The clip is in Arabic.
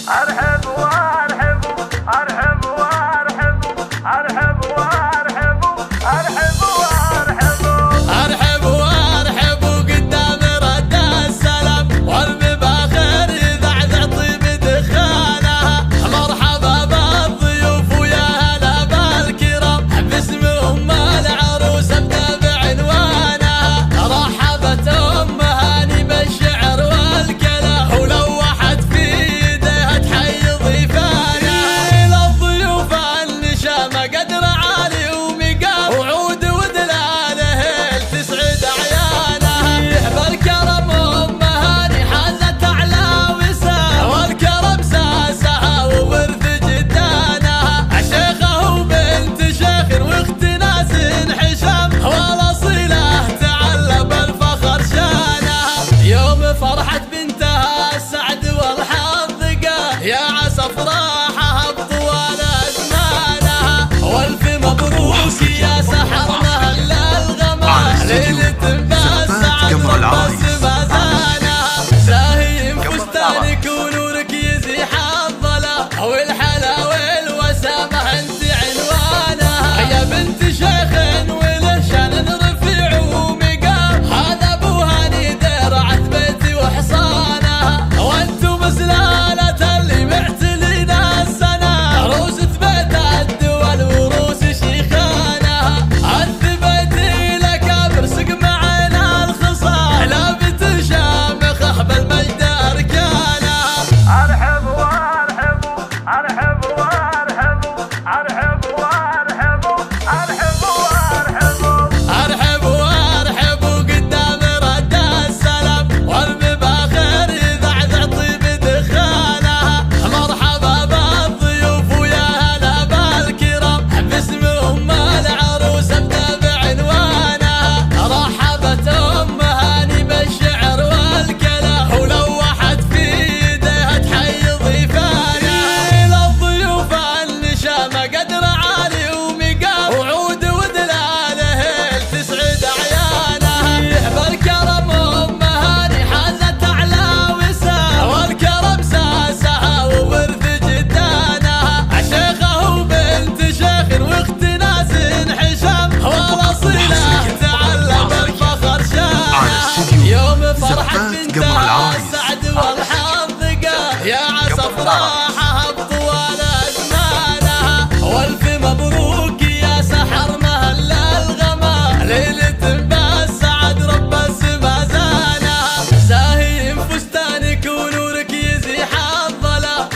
أرحب وأرحب أرحب وأرحب أرحب وأرحب أرحب وأرحب أرحب وأرحب قدام رد السلام والمباخر يذعذع طيب دخانها. مرحبا بالضيوف ويا هلا بالكرام باسم أم العروس ابدأ بعنوانها. رحبت أم هاني بالشعر والكلام ولوحت في يديها تحيي ضيفانها. للضيوف النشامة قدر عالي ومقام وعود ودلاله تسعد عيانها. بالكرم أم هاني حازت أعلى وسام والكرم ساسها وورث جدانها. شيخة وبنت شيخ واخت ناس حشام والأصيلة تعلى بالفخر شانها. يوم فرحة بنتها السعد والحظ قال يا عسى افراحها بطوال أزمانها. والف مبروك يا سحر مهل الغمام ليلة بالسعد بس ما زانها. زاهي فستانك ونورك يزيح الظلام والحلا والوسامة انت عنوانها. يا بنت شيخ وله شان رفيع ومقام هذا ابو هاني درعت بيتي وحصانها. وانتم سلالة اللي معتلينا السنة عروسة بيت الدول وروس شيخانها. الثبيتي لك برسق معنا الخصام لا بتشامخه بالمجد اركانها. أرحب وأرحب أرحب وأرحب أرحب وأرحب أرحب وأرحب أرحب وأرحب قدام رد السلام والمباخر يذعذع طيب دخانها. مرحبا بالضيوف ويا هلا بالكرام باسم أم العروس ابدأ بعنوانها. رحبت أم هاني بالشعر والكلام ولوحت في يديها تحيي ضيفانها. للضيوف النشامة قدر عالي ومقام وعود ودلاله تسعد عيانها. بالكرم أم هاني حازت أعلى وسام والكرم ساسها وورث جدانها. شيخة وبنت شيخ واخت ناس حشام والأصيلة تعلى بالفخر شانها. يوم فرحة بنتها السعد والحظ قال يا عسى افراحها بطوال أزمانها. والف مبروك يا سحر مهل الغمام ليلة بالسعد رب السما زانها. زاهي فستانك ونورك يزيح الظلام